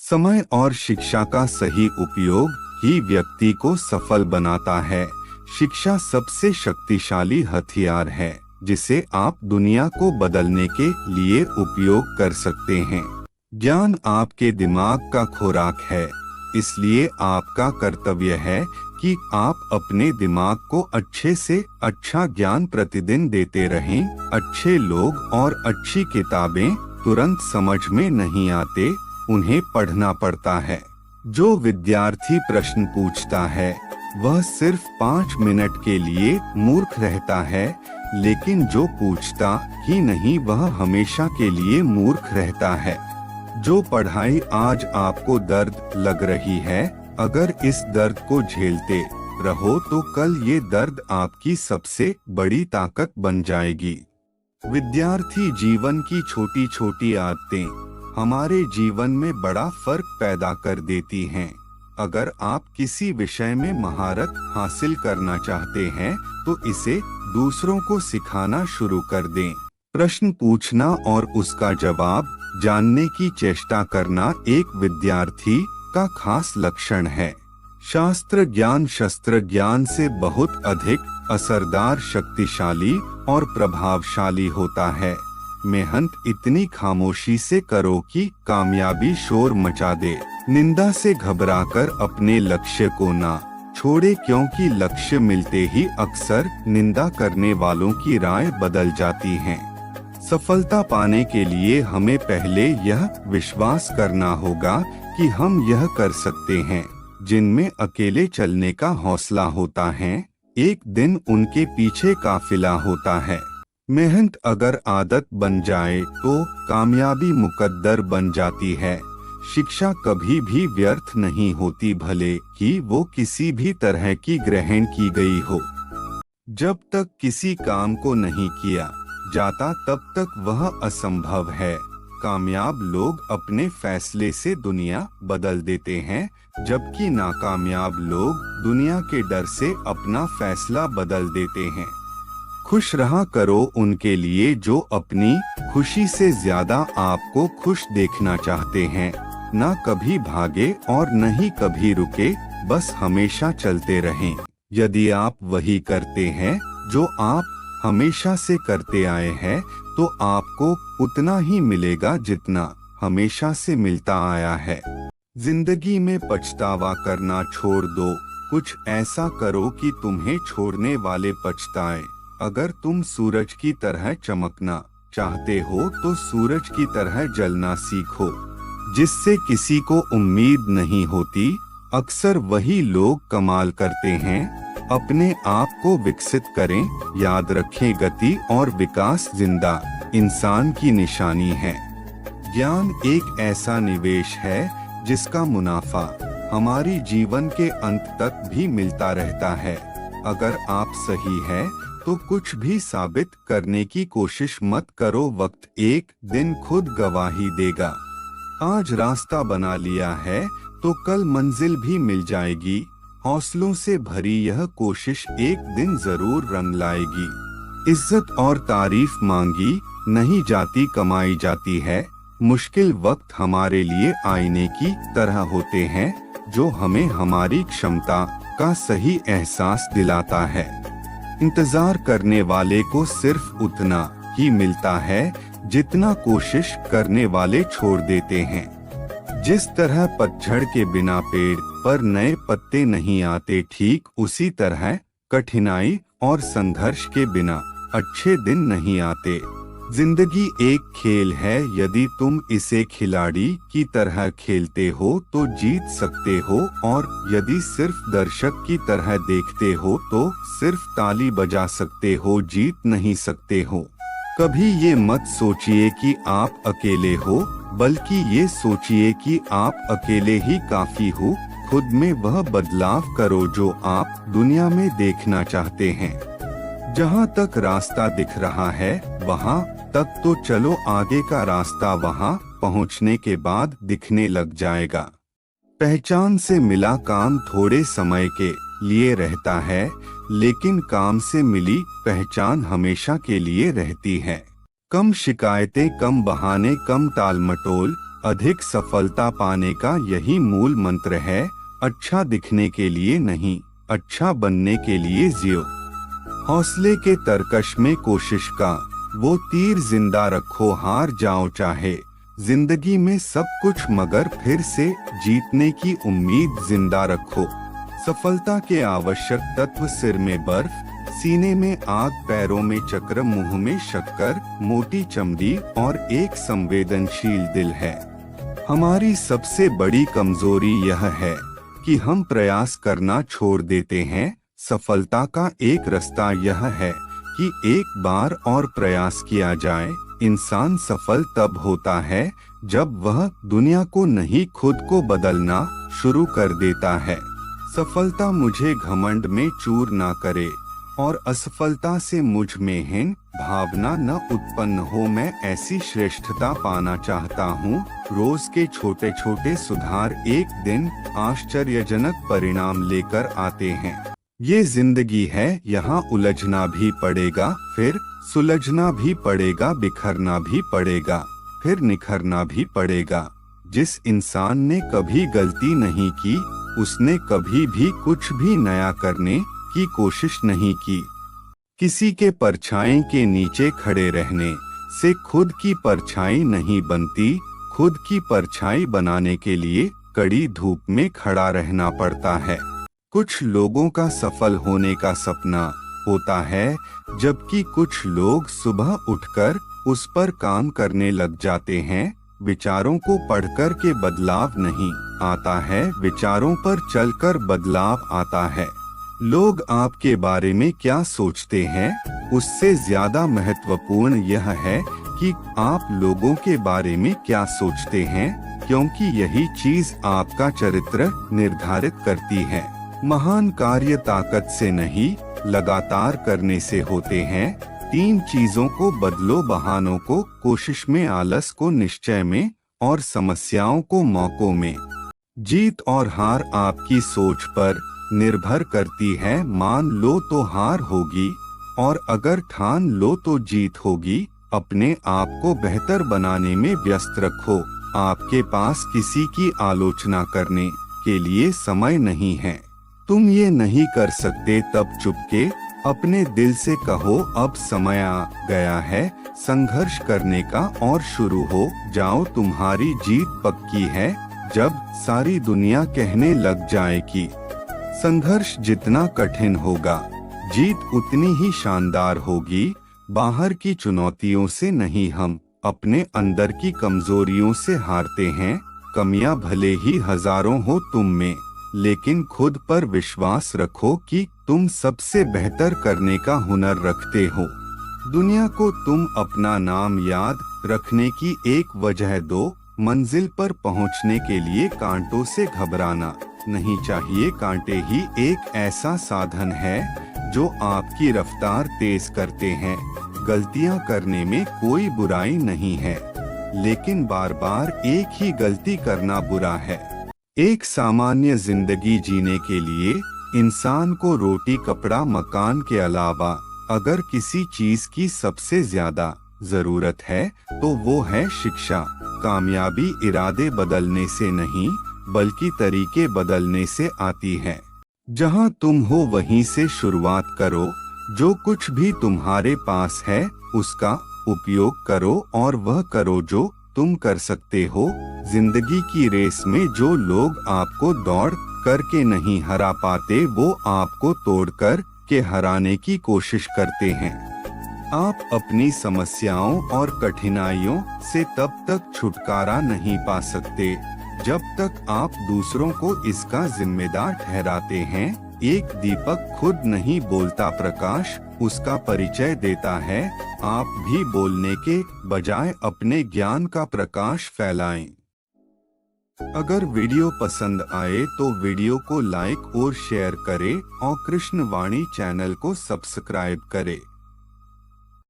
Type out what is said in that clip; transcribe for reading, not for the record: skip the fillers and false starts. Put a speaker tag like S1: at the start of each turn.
S1: समय और शिक्षा का सही उपयोग ही व्यक्ति को सफल बनाता है। शिक्षा सबसे शक्तिशाली हथियार है जिसे आप दुनिया को बदलने के लिए उपयोग कर सकते हैं। ज्ञान आपके दिमाग का खुराक है, इसलिए आपका कर्तव्य है कि आप अपने दिमाग को अच्छे से अच्छा ज्ञान प्रतिदिन देते रहें। अच्छे लोग और अच्छी किताबें तुरंत समझ में नहीं आते, उन्हें पढ़ना पड़ता है। जो विद्यार्थी प्रश्न पूछता है वह सिर्फ 5 मिनट के लिए मूर्ख रहता है, लेकिन जो पूछता ही नहीं वह हमेशा के लिए मूर्ख रहता है। जो पढ़ाई आज आपको दर्द लग रही है, अगर इस दर्द को झेलते रहो तो कल ये दर्द आपकी सबसे बड़ी ताकत बन जाएगी। विद्यार्थी जीवन की छोटी छोटी आदतें हमारे जीवन में बड़ा फर्क पैदा कर देती हैं। अगर आप किसी विषय में महारत हासिल करना चाहते हैं तो इसे दूसरों को सिखाना शुरू कर दें। प्रश्न पूछना और उसका जवाब जानने की चेष्टा करना एक विद्यार्थी का खास लक्षण है। शास्त्र ज्ञान शस्त्र ज्ञान से बहुत अधिक असरदार, शक्तिशाली और प्रभावशाली होता है। मेहनत इतनी खामोशी से करो कि कामयाबी शोर मचा दे। निंदा से घबराकर अपने लक्ष्य को ना छोड़े, क्योंकि लक्ष्य मिलते ही अक्सर निंदा करने वालों की राय बदल जाती है। सफलता पाने के लिए हमें पहले यह विश्वास करना होगा कि हम यह कर सकते हैं। जिनमें अकेले चलने का हौसला होता है, एक दिन उनके पीछे काफिला होता है। मेहनत अगर आदत बन जाए तो कामयाबी मुकद्दर बन जाती है। शिक्षा कभी भी व्यर्थ नहीं होती, भले ही वो किसी भी तरह की ग्रहण की गई हो। जब तक किसी काम को नहीं किया जाता तब तक वह असंभव है। कामयाब लोग अपने फैसले से दुनिया बदल देते हैं, जबकि नाकामयाब लोग दुनिया के डर से अपना फैसला बदल देते हैं। खुश रहा करो उनके लिए जो अपनी खुशी से ज्यादा आपको खुश देखना चाहते हैं। ना कभी भागे और न ही कभी रुके, बस हमेशा चलते रहें। यदि आप वही करते हैं जो आप हमेशा से करते आए हैं, तो आपको उतना ही मिलेगा जितना हमेशा से मिलता आया है। जिंदगी में पछतावा करना छोड़ दो, कुछ ऐसा करो कि तुम्हें छोड़ने वाले पछताएं। अगर तुम सूरज की तरह चमकना चाहते हो तो सूरज की तरह जलना सीखो। जिससे किसी को उम्मीद नहीं होती, अक्सर वही लोग कमाल करते हैं। अपने आप को विकसित करें। याद रखें, गति और विकास जिंदा इंसान की निशानी है। ज्ञान एक ऐसा निवेश है जिसका मुनाफा हमारी जीवन के अंत तक भी मिलता रहता है। अगर आप सही है तो कुछ भी साबित करने की कोशिश मत करो, वक्त एक दिन खुद गवाही देगा। आज रास्ता बना लिया है तो कल मंजिल भी मिल जाएगी। हौसलों से भरी यह कोशिश एक दिन जरूर रंग लाएगी। इज्जत और तारीफ मांगी नहीं जाती, कमाई जाती है। मुश्किल वक्त हमारे लिए आईने की तरह होते हैं, जो हमें हमारी क्षमता का सही एहसास दिलाता है। इंतजार करने वाले को सिर्फ उतना ही मिलता है जितना कोशिश करने वाले छोड़ देते हैं। जिस तरह पतझड़ के बिना पेड़ पर नए पत्ते नहीं आते, ठीक उसी तरह कठिनाई और संघर्ष के बिना अच्छे दिन नहीं आते। जिंदगी एक खेल है, यदि तुम इसे खिलाड़ी की तरह खेलते हो तो जीत सकते हो, और यदि सिर्फ दर्शक की तरह देखते हो तो सिर्फ ताली बजा सकते हो, जीत नहीं सकते हो। कभी ये मत सोचिए कि आप अकेले हो, बल्कि ये सोचिए कि आप अकेले ही काफी हो। खुद में वह बदलाव करो जो आप दुनिया में देखना चाहते हैं। जहाँ तक रास्ता दिख रहा है वहाँ तक तो चलो, आगे का रास्ता वहाँ पहुँचने के बाद दिखने लग जाएगा। पहचान से मिला काम थोड़े समय के लिए रहता है, लेकिन काम से मिली पहचान हमेशा के लिए रहती है। कम शिकायतें, कम बहाने, कम टालमटोल, अधिक सफलता पाने का यही मूल मंत्र है। अच्छा दिखने के लिए नहीं, अच्छा बनने के लिए जियो। हौसले के तरकश में कोशिश का वो तीर जिंदा रखो, हार जाओ चाहे जिंदगी में सब कुछ, मगर फिर से जीतने की उम्मीद जिंदा रखो। सफलता के आवश्यक तत्व सिर में बर्फ, सीने में आग, पैरों में चक्र, मुंह में शक्कर, मोटी चमड़ी और एक संवेदनशील दिल है। हमारी सबसे बड़ी कमजोरी यह है कि हम प्रयास करना छोड़ देते हैं। सफलता का एक रास्ता यह है कि एक बार और प्रयास किया जाए। इंसान सफल तब होता है जब वह दुनिया को नहीं, खुद को बदलना शुरू कर देता है। सफलता मुझे घमंड में चूर ना करे और असफलता से मुझ में हीन भावना न उत्पन्न हो। मैं ऐसी श्रेष्ठता पाना चाहता हूँ। रोज के छोटे छोटे सुधार एक दिन आश्चर्यजनक परिणाम लेकर आते हैं। ये जिंदगी है, यहाँ उलझना भी पड़ेगा, फिर सुलझना भी पड़ेगा, बिखरना भी पड़ेगा, फिर निखरना भी पड़ेगा। जिस इंसान ने कभी गलती नहीं की, उसने कभी भी कुछ भी नया करने की कोशिश नहीं की। किसी के परछाई के नीचे खड़े रहने से खुद की परछाई नहीं बनती। खुद की परछाई बनाने के लिए कड़ी धूप में खड़ा रहना पड़ता है। कुछ लोगों का सफल होने का सपना होता है, जबकि कुछ लोग सुबह उठकर उस पर काम करने लग जाते हैं। विचारों को पढ़कर के बदलाव नहीं आता है, विचारों पर चलकर बदलाव आता है। लोग आपके बारे में क्या सोचते हैं, उससे ज्यादा महत्वपूर्ण यह है कि आप लोगों के बारे में क्या सोचते हैं, क्योंकि यही चीज आपका चरित्र निर्धारित करती है। महान कार्य ताकत से नहीं, लगातार करने से होते हैं। 3 चीजों को बदलो, बहानों को कोशिश में, आलस को निश्चय में और समस्याओं को मौकों में। जीत और हार आपकी सोच पर निर्भर करती है। मान लो तो हार होगी और अगर ठान लो तो जीत होगी। अपने आप को बेहतर बनाने में व्यस्त रखो। आपके पास किसी की आलोचना करने के लिए समय नहीं है। तुम ये नहीं कर सकते तब चुपके अपने दिल से कहो, अब समय आ गया है संघर्ष करने का और शुरू हो जाओ। तुम्हारी जीत पक्की है जब सारी दुनिया कहने लग जाए कि संघर्ष जितना कठिन होगा, जीत उतनी ही शानदार होगी। बाहर की चुनौतियों से नहीं, हम अपने अंदर की कमजोरियों से हारते हैं। कमियां भले ही हजारों हो तुम में, लेकिन खुद पर विश्वास रखो कि तुम सबसे बेहतर करने का हुनर रखते हो। दुनिया को तुम अपना नाम याद रखने की एक वजह दो। मंजिल पर पहुंचने के लिए कांटों से घबराना नहीं चाहिए। कांटे ही एक ऐसा साधन है जो आपकी रफ्तार तेज करते हैं। गलतियां करने में कोई बुराई नहीं है, लेकिन बार बार एक ही गलती करना बुरा है। एक सामान्य जिंदगी जीने के लिए इंसान को रोटी, कपड़ा, मकान के अलावा अगर किसी चीज की सबसे ज्यादा जरूरत है तो वो है शिक्षा। कामयाबी इरादे बदलने से नहीं, बल्कि तरीके बदलने से आती है। जहां तुम हो वहीं से शुरुआत करो। जो कुछ भी तुम्हारे पास है उसका उपयोग करो और वह करो जो तुम कर सकते हो। जिंदगी की रेस में जो लोग आपको दौड़ करके नहीं हरा पाते, वो आपको तोड़कर के हराने की कोशिश करते हैं। आप अपनी समस्याओं और कठिनाइयों से तब तक छुटकारा नहीं पा सकते जब तक आप दूसरों को इसका जिम्मेदार ठहराते हैं। एक दीपक खुद नहीं बोलता, प्रकाश उसका परिचय देता है। आप भी बोलने के बजाय अपने ज्ञान का प्रकाश फैलाएं। अगर वीडियो पसंद आए तो वीडियो को लाइक और शेयर करें और कृष्ण वाणी चैनल को सब्सक्राइब करें।